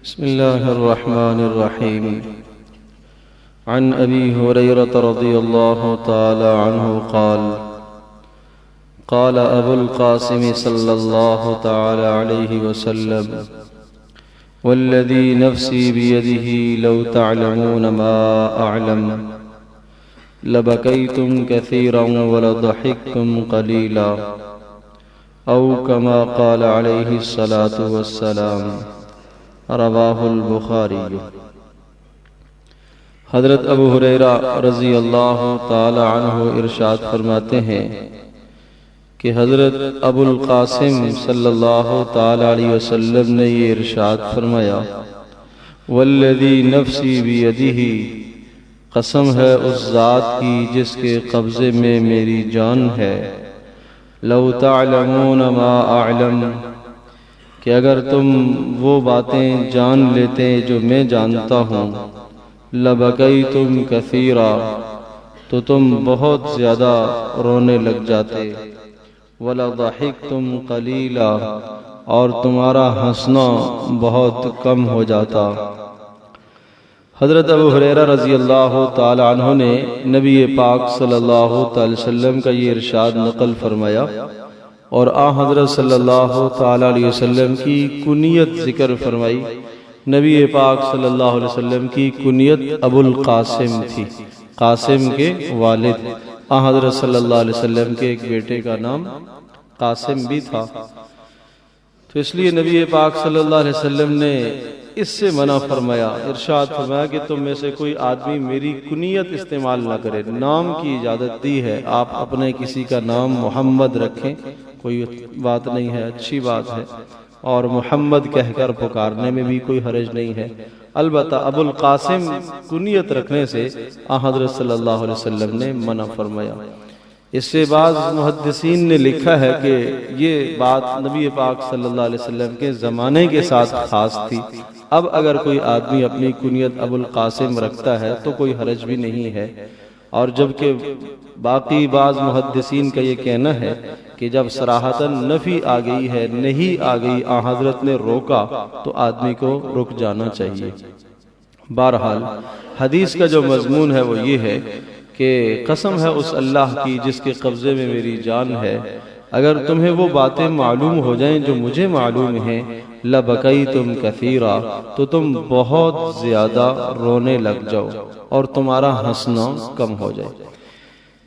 بسم الله الرحمن الرحيم. عن أبي هريرة رضي الله تعالى عنه قال قال أبو القاسم صلى الله تعالى عليه وسلم: والذي نفسي بيده لو تعلمون ما أعلم لبكيتم كثيرا ولضحكتم قليلا، أو كما قال عليه الصلاة والسلام. رواہ البخاری. حضرت ابو ہریرہ رضی اللہ تعالی عنہ ارشاد فرماتے ہیں کہ حضرت ابو القاسم صلی اللہ تعالی علیہ وسلم نے یہ ارشاد فرمایا: والذی نفسی بیدہ، قسم ہے اس ذات کی جس کے قبضے میں میری جان ہے، لو تعلمون ما اعلم، کہ اگر تم وہ باتیں جان لیتے جو میں جانتا ہوں، لبکیتم کثیرا، تو تم بہت زیادہ رونے لگ جاتے، ولضحکتم قلیلا، اور تمہارا ہنسنا بہت کم ہو جاتا. حضرت ابو ہریرہ رضی اللہ تعالی عنہ نے نبی پاک صلی اللہ تعالی وسلم کا یہ ارشاد نقل فرمایا اور حضرت صلی اللہ تعالی علیہ وسلم کی کنیت ذکر فرمائی. نبی پاک صلی اللہ علیہ وسلم کی کنیت ابو القاسم تھی، قاسم کے والد. حضرت صلی اللہ علیہ وسلم کے ایک بیٹے کا نام قاسم بھی تھا، تو اس لیے نبی پاک صلی اللہ علیہ وسلم نے اس سے منع فرمایا. ارشاد فرمایا کہ تم میں سے کوئی آدمی میری کنیت استعمال نہ کرے. نام کی اجازت دی ہے، آپ اپنے کسی کا نام محمد رکھیں، کوئی بات نہیں ہے، اچھی بات ہے، اور محمد کہہ کر پکارنے میں بھی کوئی حرج نہیں ہے. البتہ ابو القاسم کنیت رکھنے سے حضرت صلی اللہ علیہ وسلم نے منع فرمایا. اس سے بعض محدثین نے لکھا ہے کہ یہ بات نبی پاک صلی اللہ علیہ وسلم کے زمانے کے ساتھ خاص تھی. اب اگر کوئی آدمی اپنی کنیت ابو القاسم رکھتا ہے تو کوئی حرج بھی نہیں ہے. اور جبکہ باقی بعض محدثین کا یہ کہنا ہے کہ جب صراحتاً نفی آ گئی ہے، نہیں آ گئی، حضرت نے روکا تو آدمی کو رک جانا چاہیے. بہرحال حدیث کا جو مضمون ہے وہ یہ ہے کہ قسم ہے اس اللہ کی جس کے قبضے میں میری جان ہے، اگر تمہیں وہ باتیں معلوم ہو جائیں جو مجھے معلوم ہیں، لبکیتم کثیرا، تو تم بہت زیادہ رونے لگ جاؤ اور تمہارا ہنسنا کم ہو جائے.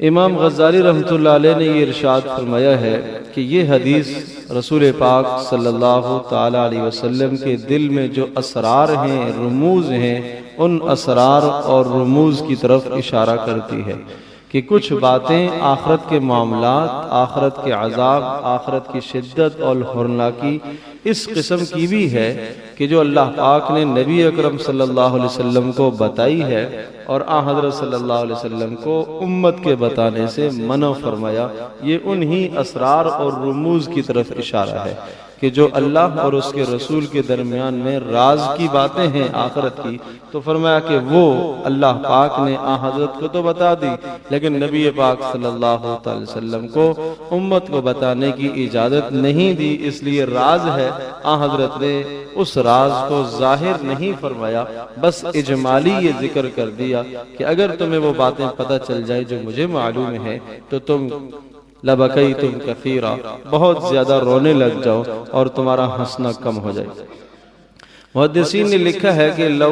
امام غزالی رحمۃ اللہ علیہ نے یہ ارشاد فرمایا ہے کہ یہ حدیث رسول پاک صلی اللہ تعالی علیہ وسلم کے دل میں جو اسرار ہیں، رموز ہیں، ان اسرار اور رموز کی طرف اشارہ کرتی ہے کہ کچھ باتیں آخرت کے معاملات، آخرت کے عذاب، آخرت کی شدت اور ہولناکی اس قسم کی بھی ہے کہ جو اللہ پاک نے نبی اکرم صلی اللہ علیہ وسلم کو بتائی ہے اور حضرت صلی اللہ علیہ وسلم کو امت کے بتانے سے منع فرمایا. یہ انہی اسرار اور رموز کی طرف اشارہ ہے کہ جو اللہ اور اس کے رسول کے درمیان میں راز کی باتیں ہیں آخرت کی، تو فرمایا کہ وہ اللہ پاک نے حضرت کو تو بتا دی، لیکن نبی پاک صلی اللہ علیہ وسلم کو امت کو بتانے کی اجازت نہیں دی. اس لیے راز ہے، حضرت نے اس راز کو ظاہر نہیں فرمایا، بس اجمالی یہ ذکر کر دیا کہ اگر تمہیں وہ باتیں پتہ چل جائے جو مجھے معلوم ہے تو تم لبکیتم کثیرا، بہت زیادہ رونے لگ جاؤ اور تمہارا ہنسنا کم ہو جائے. محدثین نے لکھا ہے کہ لو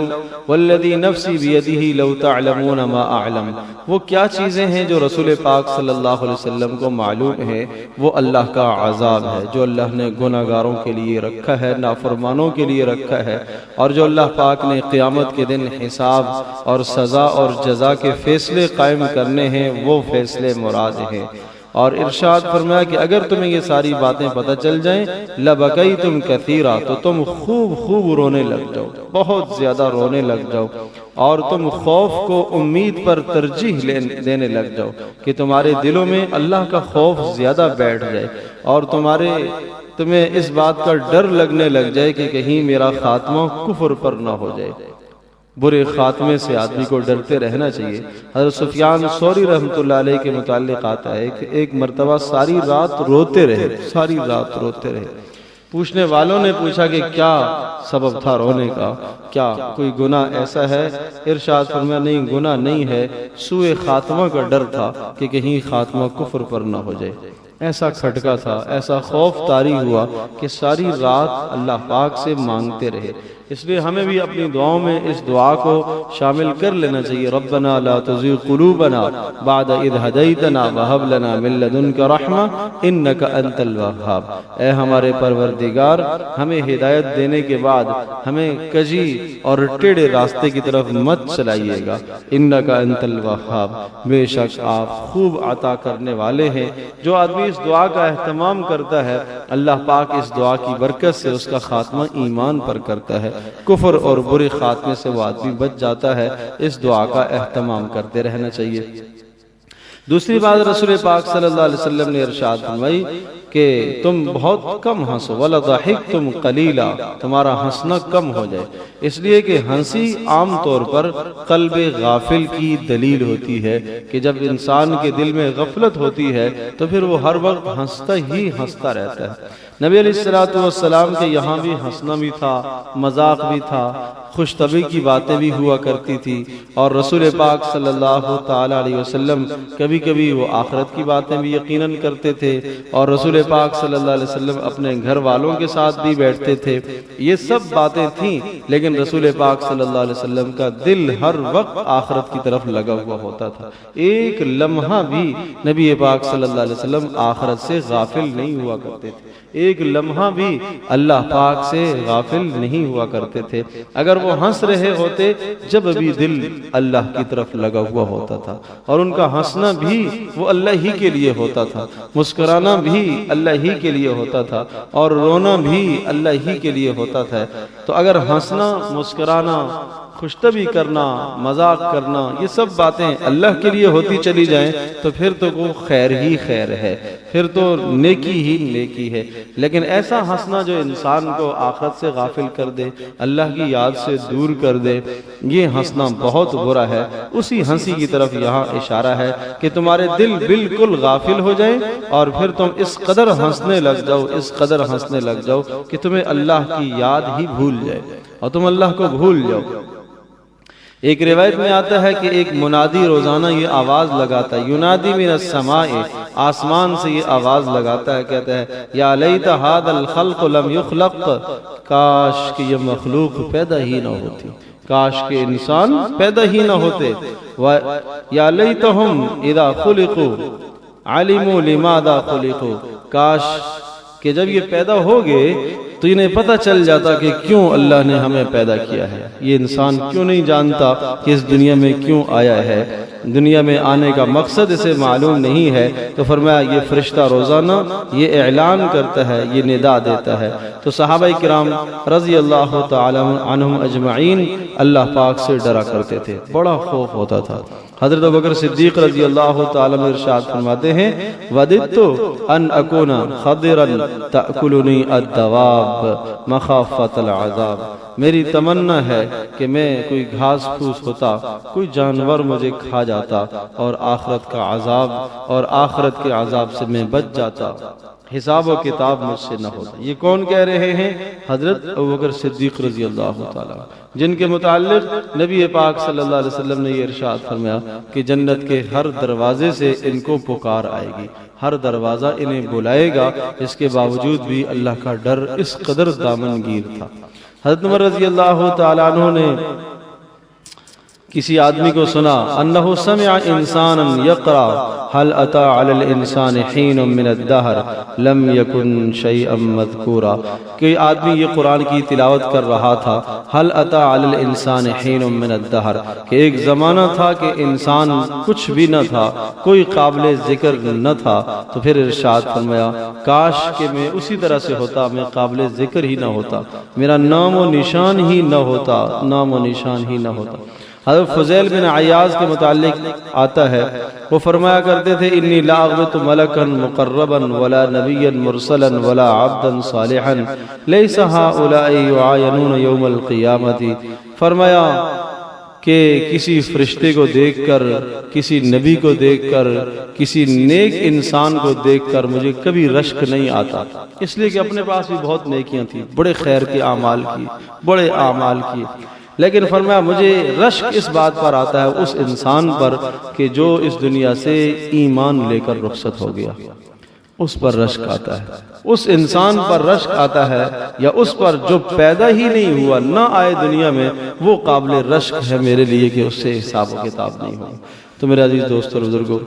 والذی نفسی بیدہ لو تعلمون ما اعلم، وہ کیا چیزیں ہیں جو رسول پاک صلی اللہ علیہ وسلم کو معلوم ہے؟ وہ اللہ کا عذاب ہے جو اللہ نے گناہگاروں کے لیے رکھا ہے، نافرمانوں کے لیے رکھا ہے، اور جو اللہ پاک نے قیامت کے دن حساب اور سزا اور جزا کے فیصلے قائم کرنے ہیں، وہ فیصلے مراد ہیں. اور ارشاد فرمایا کہ اگر تمہیں یہ ساری باتیں پتہ چل جائیں، لبکیتم کثیرا، تو تم خوب رونے لگ جاؤ، بہت زیادہ رونے لگ جاؤ، اور تم خوف کو امید پر ترجیح دینے لگ جاؤ کہ تمہارے دلوں میں اللہ کا خوف زیادہ بیٹھ جائے اور تمہیں اس بات کا ڈر لگنے لگ جائے کہ کہیں میرا خاتمہ کفر پر نہ ہو جائے. برے خاتمے سے آدمی کو ڈرتے رہنا چاہیے. حضرت سفیان ثوری رحمۃ اللہ علیہ کے متعلق آتا ہے کہ ایک مرتبہ ساری رات روتے رہے. پوچھنے والوں نے پوچھا کہ کیا سبب تھا رونے کا، کیا کوئی گناہ ایسا ہے؟ ارشاد فرمایا نہیں، گناہ نہیں ہے، سوء خاتمہ کا ڈر تھا کہ کہیں خاتمہ کفر پر نہ ہو جائے۔ ایسا کھٹکا تھا، ایسا خوف طاری ہوا کہ ساری رات اللہ پاک سے مانگتے رہے۔ اس لیے ہمیں بھی اپنی دعاؤں میں اس دعا کو شامل کر لینا چاہیے، ربنا لا تزغ قلوبنا بعد اذ ہدیتنا وہب لنا من لدنک رحمہ انک انت الوہاب۔ اے ہمارے پروردگار، ہمیں ہدایت دینے کے بعد ہمیں کجی اور ٹیڑھے راستے کی طرف مت چلائیے گا، انک انت الوہاب، بے شک آپ خوب عطا کرنے والے ہیں۔ جو آدمی اس دعا کا اہتمام کرتا ہے، اللہ پاک اس دعا کی برکت سے اس کا خاتمہ ایمان پر کرتا ہے، کفر اور برے خاتمے سے وہ آدمی بچ جاتا ہے۔ اس دعا کا اہتمام کرتے رہنا چاہیے۔ دوسری بات رسول پاک صلی اللہ علیہ وسلم نے ارشاد فرمائی کہ تم بہت کم ہنسو، وَلَضَحِكْتُمْ قَلِيلًا، تمہارا ہنسنا کم ہو جائے، اس لیے کہ ہنسی عام طور پر قلب غافل کی دلیل ہوتی ہے کہ جب انسان کے دل میں غفلت ہوتی ہے تو پھر وہ ہر وقت ہنستا ہی ہنستا رہتا ہے۔ نبی علیہ السلام کے یہاں بھی ہنسنا بھی تھا، مذاق بھی تھا، خوش طبعی کی باتیں بھی ہوا کرتی تھی، اور رسول پاک صلی اللہ تعالی علیہ وسلم کبھی کبھی وہ آخرت کی باتیں بھی یقیناً کرتے تھے، اور رسول پاک صلی اللہ علیہ وسلم اپنے گھر والوں کے ساتھ بھی بیٹھتے تھے۔ یہ سب باتیں تھیں، لیکن رسول پاک صلی اللہ علیہ وسلم کا دل ہر وقت آخرت کی طرف لگا ہوا ہوتا تھا۔ ایک لمحہ بھی نبی پاک صلی اللہ علیہ وسلم آخرت سے غافل نہیں ہوا کرتے تھے، ایک لمحہ بھی اللہ پاک سے غافل نہیں ہوا کرتے تھے۔ اگر وہ ہنس رہے ہوتے، جب بھی دل اللہ کی طرف لگا ہوا ہوتا تھا، اور ان کا ہنسنا بھی وہ اللہ ہی کے لیے ہوتا تھا، مسکرانا بھی اللہ ہی کے لیے ہوتا تھا، اور رونا بھی اللہ ہی کے لیے ہوتا تھا۔ تو اگر ہنسنا، مسکرانا، خوش طبعی کرنا، مذاق کرنا، یہ سب باتیں اللہ کے لیے ہوتی چلی جائیں تو پھر تو وہ خیر ہی خیر ہے، پھر تو نیکی ہی نیکی ہے۔ لیکن ایسا ہنسنا جو انسان کو آخرت سے غافل کر دے، اللہ کی یاد سے دور کر دے، یہ ہنسنا بہت برا ہے۔ اسی ہنسی کی طرف یہاں اشارہ ہے کہ تمہارے دل بالکل غافل ہو جائیں اور پھر تم اس قدر ہنسنے لگ جاؤ، اس قدر ہنسنے لگ جاؤ کہ تمہیں اللہ کی یاد ہی بھول جائے اور تم اللہ کو بھول جاؤ۔ ایک روایت میں آتا ہے کہ ایک منادی روزانہ یہ آواز لگاتا ہے، ینادی من السماء، آسمان سے یہ آواز لگاتا ہے، کہتا ہے یا لیت ھذا الخلق لم یخلق، کاش کہ یہ مخلوق پیدا ہی نہ ہوتی، کاش کہ انسان پیدا ہی نہ ہوتے، یا لیتہم اذا خلقوا علموا لماذا خلقوا، کاش کہ جب یہ پیدا ہو گئے تو انہیں پتہ چل جاتا کہ کیوں اللہ نے ہمیں پیدا کیا ہے۔ یہ انسان کیوں نہیں جانتا کہ اس دنیا میں کیوں آیا ہے، دنیا میں آنے کا مقصد اسے معلوم نہیں ہے۔ تو فرمایا یہ فرشتہ روزانہ یہ اعلان کرتا ہے، یہ ندا دیتا ہے۔ تو صحابہ کرام رضی اللہ تعالی عنہم اجمعین اللہ پاک سے ڈرا کرتے تھے، بڑا خوف ہوتا تھا۔ حضرت ابوبکر صدیق رضی اللہ تعالی عنہ ارشاد فرماتے ہیں وددت ان اکون خضرا تأکلنی الدواب مخافت العذاب، میری تمنا ہے کہ میں کوئی گھاس پھوس ہوتا، کوئی جانور مجھے کھا جاتا اور آخرت کا عذاب اور آخرت کے عذاب سے میں بچ جاتا، حساب و کتاب مجھ سے نہ ہوتا۔ یہ کون کہہ رہے ہیں؟ حضرت ابوبکر صدیق رضی اللہ تعالی جن کے متعلق نبی پاک صلی اللہ علیہ وسلم نے یہ ارشاد فرمایا کہ جنت کے ہر دروازے سے ان کو پکار آئے گی، ہر دروازہ انہیں بلائے گا، اس کے باوجود بھی اللہ کا ڈر اس قدر دامنگیر تھا۔ حضرت عمر رضی اللہ تعالیٰ عنہ نے کسی آدمی کو سنا انہو سمع انسانا یقرا هل اتى على الانسان حین من الدہر لم یکن شیئا مذکورا، کہ آدمی یہ قرآن کی تلاوت کر رہا تھا، هل اتى على الانسان حین من الدہر، کہ ایک زمانہ تھا کہ انسان کچھ بھی نہ تھا، کوئی قابل ذکر نہ تھا۔ تو پھر ارشاد فرمایا کاش کہ میں اسی طرح سے ہوتا، میں قابل ذکر ہی نہ ہوتا، میرا نام و نشان ہی نہ ہوتا، نام و نشان ہی نہ ہوتا۔ حضرت فضیل بن عیاض کے متعلق آتا ہے، وہ فرمایا کرتے تھے انی لا اغبط ملکا مقربا ولا نبیا مرسلا ولا عبدا صالحا لیس ہؤلاء یعاینون یوم القیامت، فرمایا کہ کسی فرشتے کو دیکھ کر، کسی نبی کو دیکھ کر، کسی نیک انسان کو دیکھ کر مجھے کبھی رشک نہیں آتا، اس لیے کہ اپنے پاس بھی بہت نیکیاں تھیں، بڑے خیر کے اعمال کی، بڑے اعمال کی، لیکن فرمایا مجھے رشک اس بات پر آتا ہے اس انسان پر کہ جو اس دنیا سے ایمان لے کر رخصت ہو گیا، اس پر رشک آتا ہے، اس انسان پر رشک آتا ہے، یا اس پر جو پیدا ہی نہیں ہوا، نہ آئے دنیا میں، وہ قابل رشک ہے میرے لیے کہ اس سے حساب و کتاب نہیں ہو۔ تو میرے عزیز دوستو اور بزرگوں،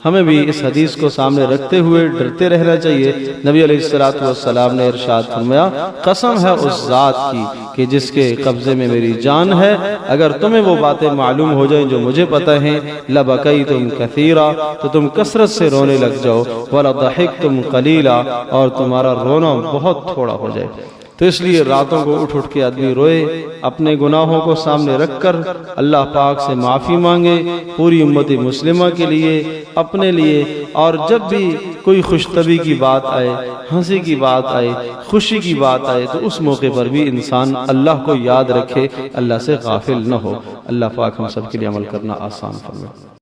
ہمیں بھی اس حدیث کو سامنے رکھتے ہوئے ڈرتے رہنا چاہیے۔ نبی علیہ السلام نے ارشاد فرمایا، قسم ہے اس ذات کی کہ جس کے قبضے میں میری جان ہے، اگر تمہیں وہ باتیں معلوم ہو جائیں جو مجھے پتہ ہیں، لبکیتم کثیرا، تو تم کثرت سے رونے لگ جاؤ، ولضحکتم قلیلا، اور تمہارا رونا بہت تھوڑا ہو جائے۔ تو اس لیے راتوں کو اٹھ کے آدمی روئے، اپنے گناہوں کو سامنے رکھ کر اللہ پاک سے معافی مانگے، پوری امت مسلمہ کے لیے، اپنے لیے، اور جب بھی کوئی خوش طبعی کی بات آئے، ہنسی کی بات آئے، خوشی کی بات آئے، تو اس موقع پر بھی انسان اللہ کو یاد رکھے، اللہ سے غافل نہ ہو۔ اللہ پاک ہم سب کے لیے عمل کرنا آسان فرمائے۔